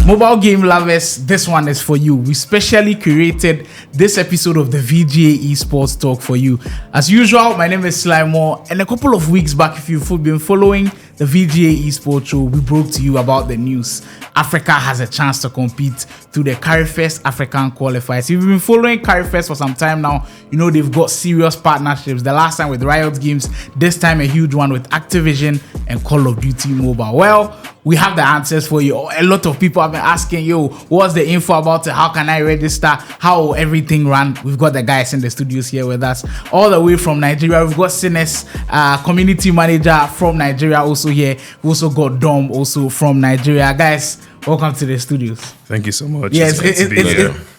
Mobile game lovers, this one is for you. We specially curated this episode of the VGA Esports Talk for you. As usual, my name is Slimo, and a couple of weeks back, if you've been following the VGA Esports Show, we broke to you about the news. Africa has a chance to compete through the Carry1st African qualifiers. If you've been following Carry1st for some time now, you know they've got serious partnerships. The last time with Riot Games, this time a huge one with Activision and Call of Duty Mobile. Well, we have the answers for you. A lot of people have been asking, yo, what's the info about it? How can I register? How will everything run? We've got the guys in the studios here with us, all the way from Nigeria. We've got Sines, community manager from Nigeria, also here. We also got Dom, also from Nigeria. Guys, welcome to the studios. Thank you so much. Yes,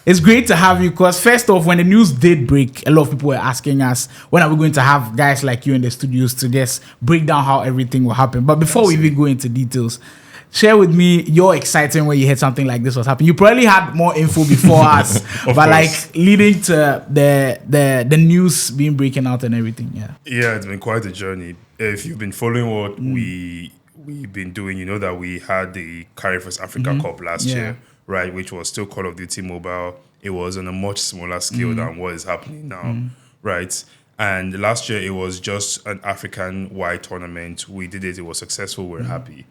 it's great to have you, because first off, when the news did break, a lot of people were asking us, when are we going to have guys like you in the studios to just break down how everything will happen? But before we even go into details, share with me your excitement when you heard something like this was happening. You probably had more info before us, but course. like leading to the news being breaking out and everything. Yeah, it's been quite a journey. If you've been following what we've been doing, you know that we had the Carry1st Africa Cup last year, right, which was still Call of Duty Mobile. It was on a much smaller scale than what is happening now, right? And last year it was just an African-wide tournament. We did it. It was successful. We're happy.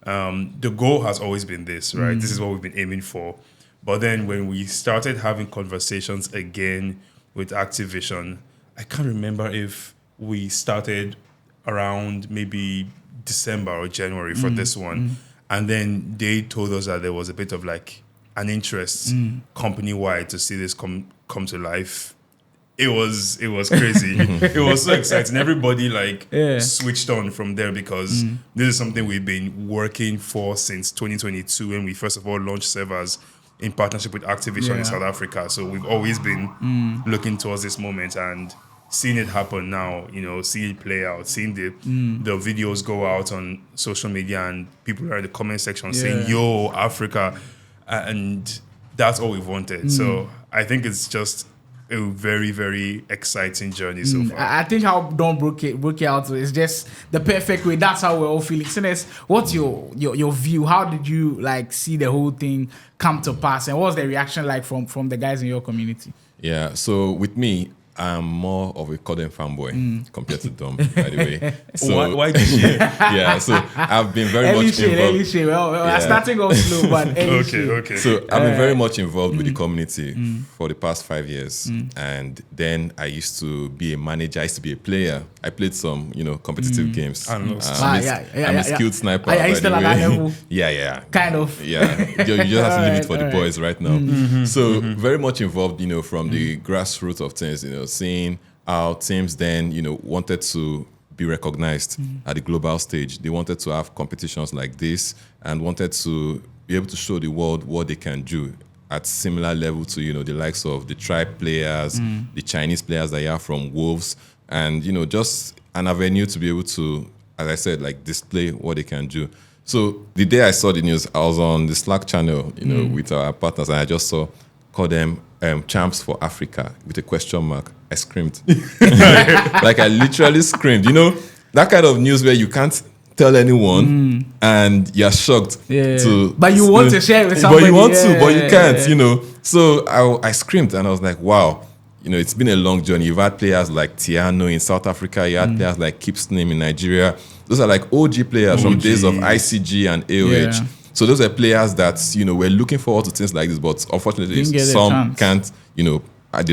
The goal has always been this, right? This is what we've been aiming for. But then when we started having conversations again with Activision, I can't remember if we started around maybe December or January for this one. And then they told us that there was a bit of like an interest company-wide to see this come to life. It was crazy. It was so exciting. Everybody switched on from there, because this is something we've been working for since 2022, when we first of all launched servers in partnership with Activision in South Africa. So we've always been looking towards this moment and seeing it happen now, you know, seeing it play out, seeing the videos go out on social media and people are in the comment section saying, yo, Africa. And that's all we've wanted. So I think it's just a very, very exciting journey so far. I think how Don broke it out is just the perfect way. That's how we're all feeling. Sines, what's your view? How did you like see the whole thing come to pass, and what was the reaction like from the guys in your community? Yeah, so with me, I'm more of a CODM fanboy compared to Dom, by the way. So Why did you? yeah, so I've been very much involved. Well, starting off slow, but Okay. So I've been very much involved with the community for the past 5 years. And then I used to be a manager. I used to be a player. I played some, competitive games. I know. I'm a skilled sniper. Are you still at that level? Yeah. Kind of. Yeah. You just have to leave it for the boys right now. So very much involved, from the grassroots of things, seeing how teams then, wanted to be recognized at the global stage. They wanted to have competitions like this and wanted to be able to show the world what they can do at similar level to, the likes of the Tribe players, the Chinese players that you have from Wolves, and, just an avenue to be able to, as I said, like display what they can do. So the day I saw the news, I was on the Slack channel, with our partners, and I just saw CODM champs for Africa with a question mark. I screamed. Like I literally screamed. That kind of news where you can't tell anyone and you're shocked. But you want to share it with somebody. But you want to, but you can't, So I screamed and I was like, wow. It's been a long journey. You've had players like Tiano in South Africa. You had players like Kip's Name in Nigeria. Those are like OG players from days of ICG and AOH. So those are players that, we're looking forward to things like this, but unfortunately some can't, they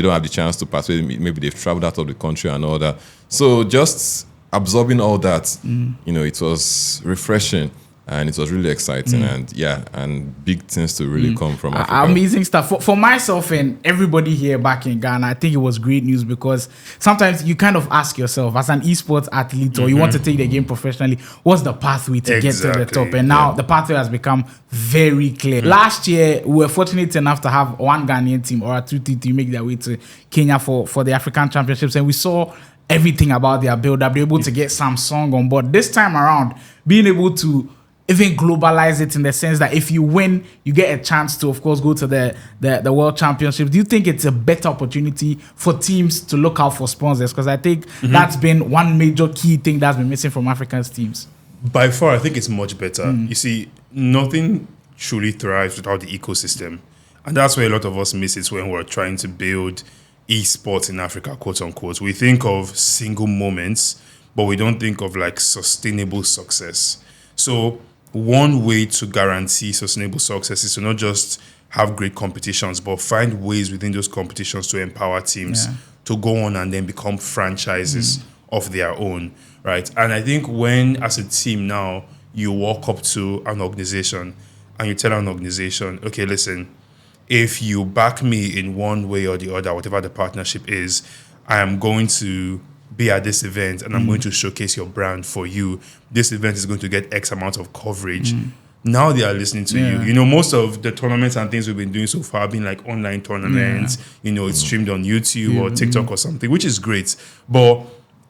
don't have the chance to participate. Maybe they've traveled out of the country and all that. So just absorbing all that, it was refreshing. And it was really exciting, and big things to really come from Africa. Amazing stuff. For myself and everybody here back in Ghana, I think it was great news, because sometimes you kind of ask yourself, as an esports athlete, or you want to take the game professionally, what's the pathway to get to the top? And now the pathway has become very clear. Last year, we were fortunate enough to have one Ghanaian team or a two team make their way to Kenya for the African Championships, and we saw everything about their build-up. They were able to get Samsung on board. This time around, being able to even globalize it in the sense that if you win, you get a chance to, of course, go to the World Championships. Do you think it's a better opportunity for teams to look out for sponsors? Because I think that's been one major key thing that's been missing from African teams. By far, I think it's much better. You see, nothing truly thrives without the ecosystem. And that's where a lot of us miss it when we're trying to build esports in Africa, quote unquote. We think of single moments, but we don't think of like sustainable success. So one way to guarantee sustainable success is to not just have great competitions, but find ways within those competitions to empower teams to go on and then become franchises of their own, right? And I think when, as a team now, you walk up to an organization and you tell an organization, okay, listen, if you back me in one way or the other, whatever the partnership is, I am going to be at this event and I'm going to showcase your brand for you. This event is going to get X amount of coverage. Now they are listening to you. You know, most of the tournaments and things we've been doing so far have been like online tournaments. You know, it's streamed on YouTube or TikTok or something, which is great. But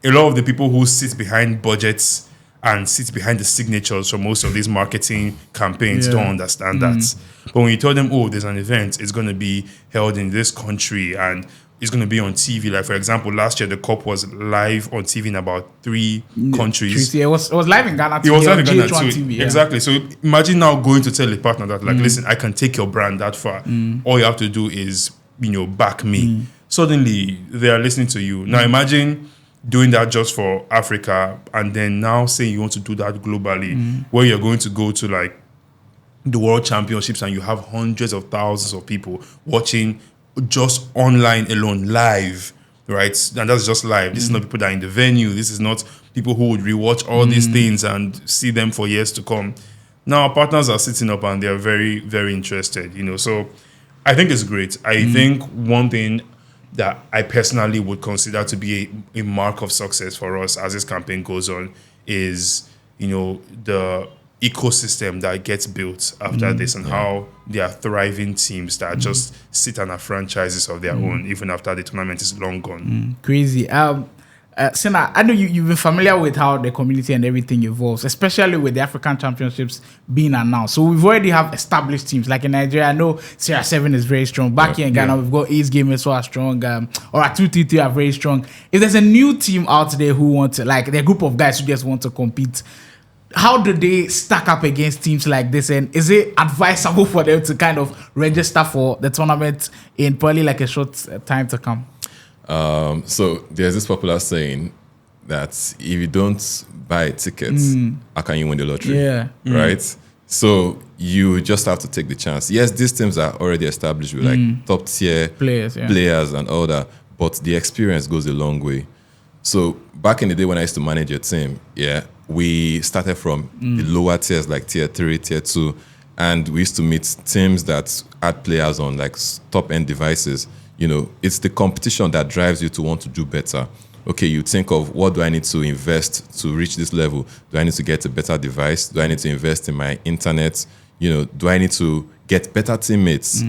a lot of the people who sit behind budgets and sit behind the signatures for most of these marketing campaigns don't understand that. But when you tell them, oh, there's an event, it's going to be held in this country and it's going to be on TV. Like, for example, last year, the Cup was live on TV in about 3 countries. It was live in Ghana. It was live in Ghana too. TV, Exactly. So imagine now going to tell a partner that, like, listen, I can take your brand that far. All you have to do is, you know, back me. Suddenly, they are listening to you. Now, imagine doing that just for Africa and then now saying you want to do that globally, where you're going to go to, like, the World Championships and you have hundreds of thousands of people watching just online alone, live, right? And that's just live. This is not people that are in the venue. This is not people who would rewatch all these things and see them for years to come. Now our partners are sitting up and they're very, very interested, you know. So I think it's great. I think one thing that I personally would consider to be a mark of success for us as this campaign goes on is, you know, the ecosystem that gets built after this and how there are thriving teams that just sit and are franchises of their own even after the tournament is long gone. Crazy. Sina, I know you've been familiar with how the community and everything evolves, especially with the African Championships being announced. So we've already have established teams. Like in Nigeria, I know Sierra 7 is very strong. Back here in Ghana, we've got Ace Gamers who are strong, or a 233 are very strong. If there's a new team out there who want to, like, they're a group of guys who just want to compete, how do they stack up against teams like this? And is it advisable for them to kind of register for the tournament in probably like a short time to come? So there's this popular saying that if you don't buy tickets, how can you win the lottery? Right? So you just have to take the chance. Yes, these teams are already established with like top tier players and all that, but the experience goes a long way. So back in the day when I used to manage a team, we started from the lower tiers like tier 3, tier 2, and we used to meet teams that had players on like top end devices. You know, it's the competition that drives you to want to do better. Okay, you think of what do I need to invest to reach this level? Do I need to get a better device? Do I need to invest in my internet? You know, do I need to get better teammates?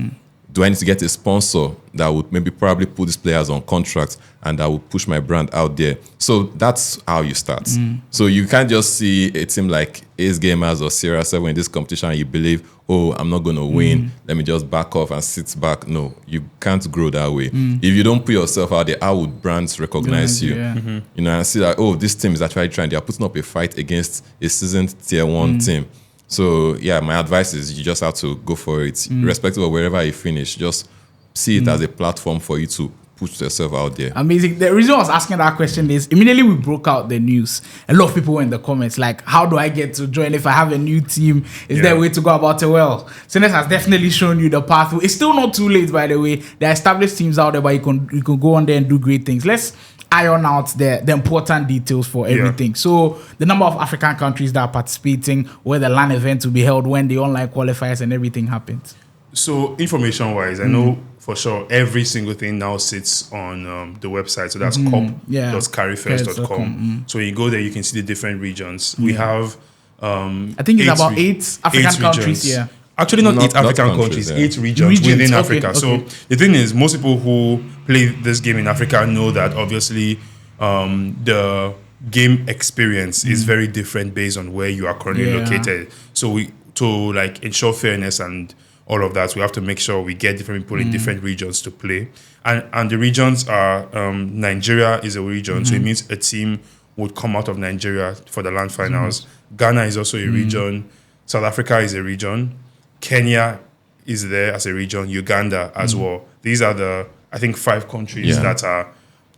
Do I need to get a sponsor that would maybe probably put these players on contract and that would push my brand out there? So that's how you start. So you can't just see a team like Ace Gamers or Sierra 7 in this competition and you believe, oh, I'm not going to win. Let me just back off and sit back. No, you can't grow that way. If you don't put yourself out there, how would brands recognize you? You know, and see that, oh, this team is actually trying. They are putting up a fight against a seasoned tier 1 team. So, yeah, my advice is you just have to go for it. Irrespective of wherever you finish, just see it as a platform for you to put yourself out there. Amazing. The reason I was asking that question is immediately we broke out the news. A lot of people were in the comments like, how do I get to join if I have a new team? Is there a way to go about it? Well, Sinex has definitely shown you the pathway. It's still not too late, by the way. There are established teams out there, but you can go on there and do great things. Let's iron out the important details for everything. So the number of African countries that are participating, where the LAN event will be held, when the online qualifiers and everything happens. So information-wise, I know for sure every single thing now sits on the website. So that's cop.carry1st.com. So you go there, you can see the different regions. We have I think it's about 8 African countries. Actually, not 8 African countries, 8 regions within Africa. Okay. So the thing is, most people who play this game in Africa know that obviously the game experience is very different based on where you are currently located. So to like ensure fairness and all of that, we have to make sure we get different people in different regions to play. And the regions are, Nigeria is a region, so it means a team would come out of Nigeria for the LAN finals. Ghana is also a region. South Africa is a region. Kenya is there as a region, Uganda as well. These are the, I think, 5 countries that are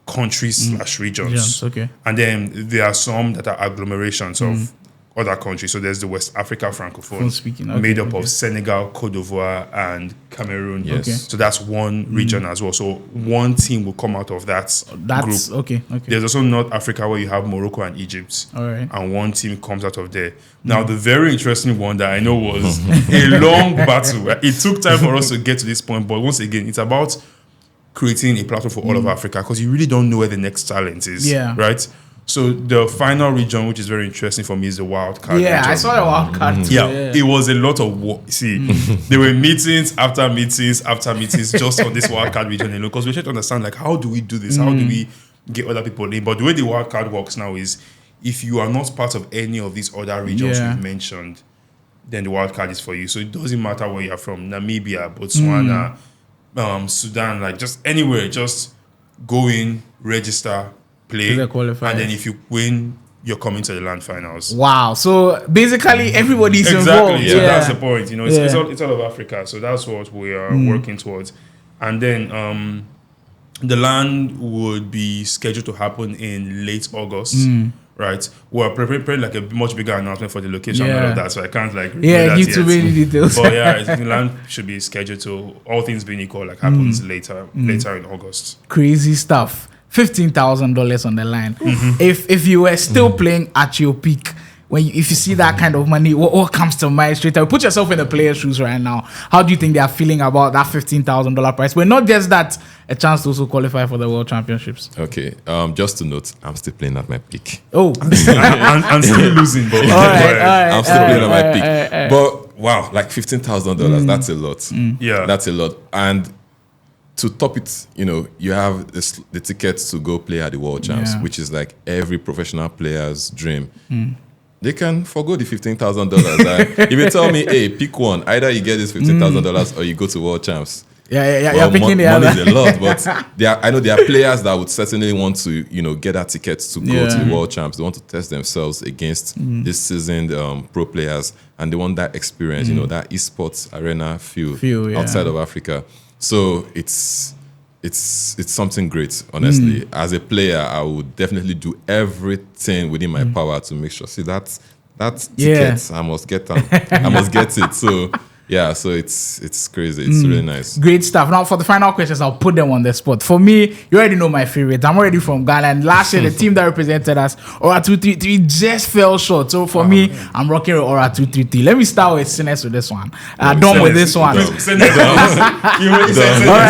countries/regions. Okay. And then there are some that are agglomerations of other countries. So there's the West Africa Francophone, made up of Senegal, Cote d'Ivoire, and Cameroon. Yes. Okay. So that's one region as well. So one team will come out of that group. Okay. There's also North Africa where you have Morocco and Egypt. All right. And one team comes out of there. Now, the very interesting one that I know was a long battle. It took time for us to get to this point. But once again, it's about creating a platform for all of Africa, because you really don't know where the next talent is. Yeah. Right? So the final region, which is very interesting for me, is the wild card region. I saw the wild card too. Yeah, it was a lot of work. See, there were meetings after meetings after meetings just on this wild card region alone, because we try to understand, like, how do we do this? How do we get other people in? But the way the wild card works now is, if you are not part of any of these other regions we've mentioned, then the wild card is for you. So it doesn't matter where you're from, Namibia, Botswana, Sudan, like just anywhere, just go in, register, play, and then if you win, you're coming to the land finals. Wow! So basically, everybody's involved. Yeah, that's the point. You know, it's all of Africa. So that's what we are working towards. And then the land would be scheduled to happen in late August. Right, we're preparing like a much bigger announcement for the location and all of that, so I can't like give too many details. But the land should be scheduled to, all things being equal, like happens later in August. Crazy stuff. $15,000 on the line. If you were still playing at your peak, if you see that kind of money, what comes to mind straight away? Put yourself in the player's shoes right now. How do you think they are feeling about that $15,000 price? But not just that, a chance to also qualify for the World Championships. Okay, just to note, I'm still playing at my peak. Oh, I'm still losing, but I'm still playing at my peak. But wow, like $15,000, that's a lot. Yeah, that's a lot. And to top it, you have the tickets to go play at the World Champs, which is like every professional player's dream. They can forgo the $15,000. If you tell me, hey, pick one, either you get this $15,000 or you go to World Champs. Yeah. You're picking the other. Money is a lot, but I know there are players that would certainly want to, get that ticket to go to the World Champs. They want to test themselves against this seasoned pro players, and they want that experience, that esports arena feel outside of Africa. So it's something great, honestly. As a player, I would definitely do everything within my power to make sure. See, that ticket, I must get them. I must get it. So yeah, so it's crazy. It's really nice. Great stuff. Now for the final questions, I'll put them on the spot. For me, you already know my favorite. I'm already from Ghana, and last year the team that represented us, Aura 233, just fell short. So for me, I'm rocking with Aura 233. Let me start with Sinners with this one. Done with this one. All right,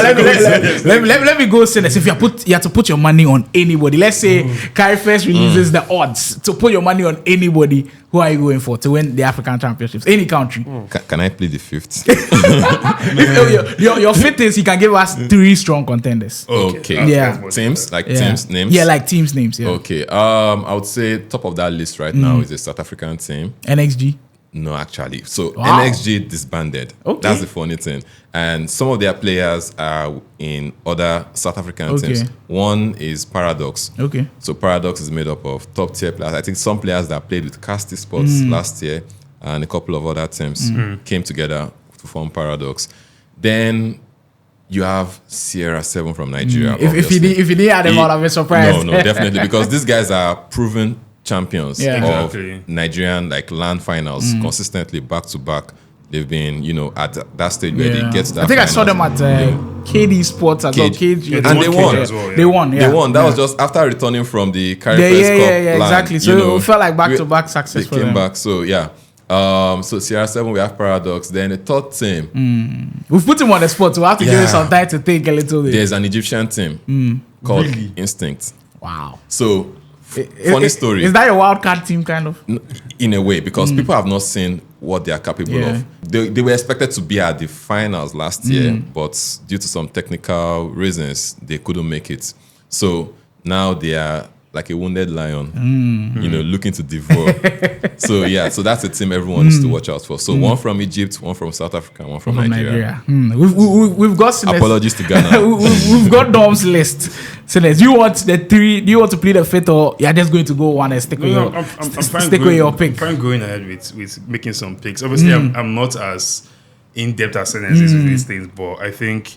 let me go Sinners. If you have to put your money on anybody, let's say Carry1st releases the odds to put your money on anybody. Who are you going for to win the African Championships? Any country. Can I plead the fifth? your fifth is you can give us 3 strong contenders. Okay. Teams, teams names. Yeah, like teams names. Yeah. Okay. I would say top of that list right now is the South African team. NXG. No, actually. So NXG disbanded. Okay. That's the funny thing. And some of their players are in other South African teams. One is Paradox. Okay. So Paradox is made up of top tier players. I think some players that played with Casty Sports last year and a couple of other teams came together to form Paradox. Then you have Sierra 7 from Nigeria. If you didn't add them all, I'd be surprised. No, definitely. Because these guys are proven champions of Nigerian land finals consistently back to back. They've been, at that stage where they get to that. I think finals. I saw them at KD Sports as well. KG, and they won. As well, They won. They won. That was just after returning from the Carry1st Cup. Yeah, exactly. So it felt like back-to-back success for them. They came back. So yeah. So Sierra 7, we have Paradox. Then the third team. We've put him on the spot, so we have to give him some time to think a little bit. There's an Egyptian team called Instinct. Wow. So funny story. Is that your wildcard team kind of? In a way, because people have not seen what they are capable of. They were expected to be at the finals last year, but due to some technical reasons, they couldn't make it. So now they are like a wounded lion, looking to devour. So that's a team everyone needs to watch out for. So one from Egypt, one from South Africa, one from Nigeria. We've got apologies to Ghana. We've got Dom's list. So do you want the 3? Do you want to plead the fifth, or you're just going to go one and stick with your pick? I'm fine going ahead with making some picks. Obviously, I'm not as in-depth ascendances with these things, but I think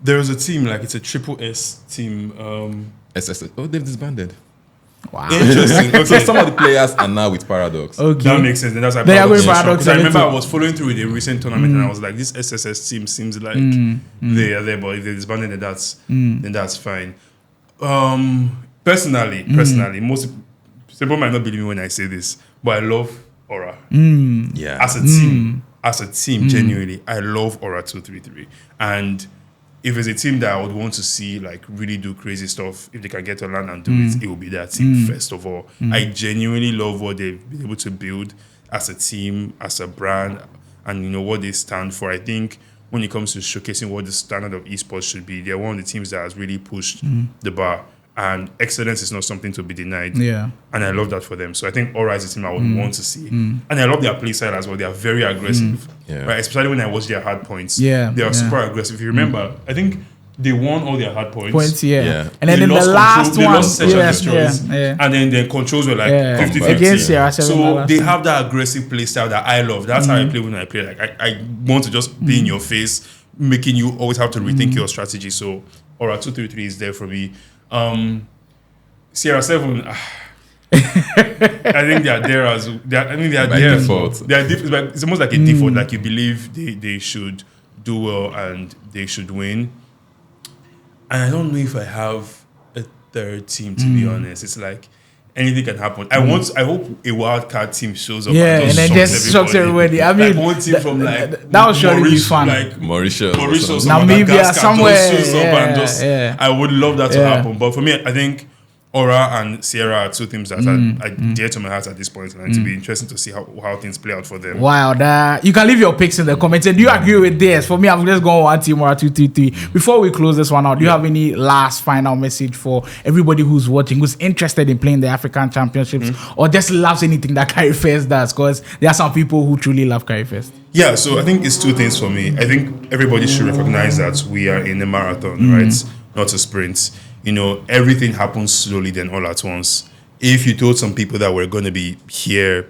there's a team, like it's a triple S team. SSS. Oh, they've disbanded. Wow. Interesting. Okay. So some of the players are now with Paradox. Okay. That makes sense. And that's They are going Paradox. Because I remember I was following through with a recent tournament and I was like, this SSS team seems like they are there, but if they disbanded, then that's fine. Personally, most people might not believe me when I say this, but I love Aura. Yeah. As a team, genuinely, I love Aura 233. And if it's a team that I would want to see like really do crazy stuff, if they can get to land and do it will be that team first of all. I genuinely love what they've been able to build as a team, as a brand, and what they stand for. I think when it comes to showcasing what the standard of esports should be, they're one of the teams that has really pushed the bar. And excellence is not something to be denied. Yeah. And I love that for them. So I think Aura is a team I would want to see. And I love their play style as well. They are very aggressive. Yeah. Right? Especially when I watch their hard points. Yeah. They are super aggressive. If you remember, I think they won all their hard points. Yeah. And then They in the lost last control, one, they lost Search and Destroys. yeah. And then their controls were like 50-50. Against Sierra 7. So they have that aggressive play style that I love. That's how I play when I play. Like I want to just be in your face, making you always have to rethink your strategy. So Aura 233 is there for me. Sierra 7, I think they are there as they are By there. default. It's almost like a default. Like you believe they should do well and they should win. And I don't know if I have a third team, to be honest. It's like anything can happen. I hope a wild card team shows up. And then just shocks everybody. I mean, like one team from like that would surely be fun. Like Mauritius, Namibia, Madagascar, somewhere. just shows up and just, I would love that to Yeah. happen. But for me, I think Aura and Sierra are two teams that are dear to my heart at this point, and it'll be interesting to see how things play out for them. Wow, you can leave your picks in the comments. And do you agree with this? For me, I'm just going one team or 2-3-3. Before we close this one out, do you have any last final message for everybody who's watching, who's interested in playing the African Championships, or just loves anything that Carry1st does? Because there are some people who truly love Carry1st. Yeah, so I think it's two things for me. I think everybody should recognize that we are in a marathon, right? Not a sprint. Everything happens slowly, then all at once. If you told some people that we're going to be here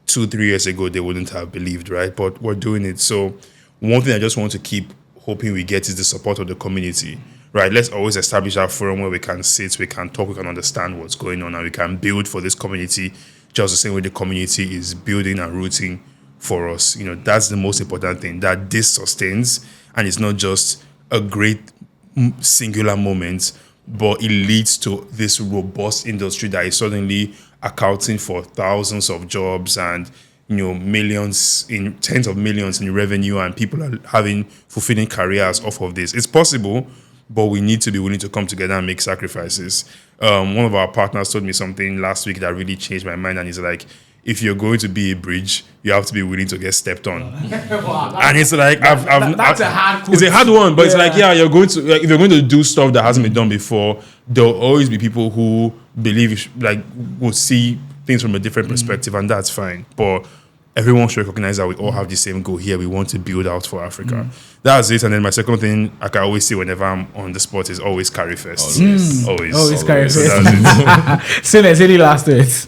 2-3 years ago, they wouldn't have believed, right? But we're doing it. So one thing I just want to keep hoping we get is the support of the community, right? Let's always establish our forum where we can sit, we can talk, we can understand what's going on, and we can build for this community just the same way the community is building and rooting for us. That's the most important thing, that this sustains, and it's not just a great singular moment, but it leads to this robust industry that is suddenly accounting for thousands of jobs and millions, in tens of millions in revenue, and people are having fulfilling careers off of this. It's possible, but we need to be willing to come together and make sacrifices. One of our partners told me something last week that really changed my mind, and he's like, if you're going to be a bridge, you have to be willing to get stepped on. And it's like, that's a hard quote. It's a hard one, but it's like, you're going to, if you're going to do stuff that hasn't been done before, there'll always be people who believe, will see things from a different perspective, and that's fine. But everyone should recognize that we all have the same goal here. We want to build out for Africa. That's it. And then my second thing, like I always say whenever I'm on the spot, is always Carry1st. Always Carry1st. So that's it. Sinners, any last words?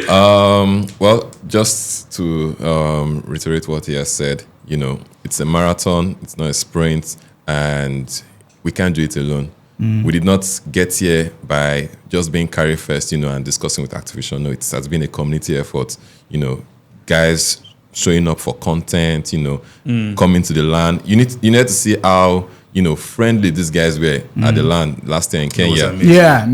Well, just to reiterate what he has said, it's a marathon, it's not a sprint, and we can't do it alone. We did not get here by just being Carry1st, and discussing with Activision. No, it has been a community effort. Guys showing up for content, coming to the LAN. You need to see how friendly these guys were at the LAN last year in Kenya.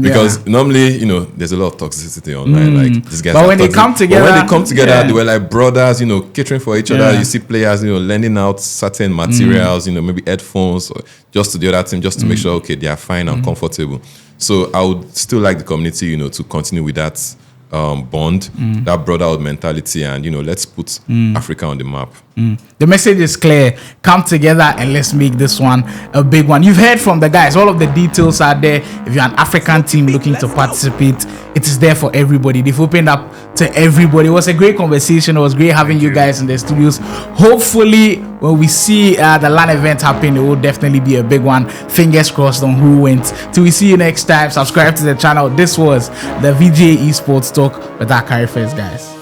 Because normally, there's a lot of toxicity online. Like these guys. But when they come together, they were like brothers, catering for each other. You see players, lending out certain materials, maybe headphones, or just to the other team, just to make sure, okay, they are fine and comfortable. So I would still like the community, to continue with that bond, that brotherhood mentality, and let's put Africa on the map. The message is clear. Come together and let's make this one a big one. You've heard from the guys. All of the details are there. If you're an African team looking to participate, it is there for everybody. They've opened up to everybody. It was a great conversation. It was great having you guys in the studios. Hopefully, when we see the LAN event happen, it will definitely be a big one. Fingers crossed on who wins. Till we see you next time, subscribe to the channel. This was the VGA Esports Talk with our Carry1st guys.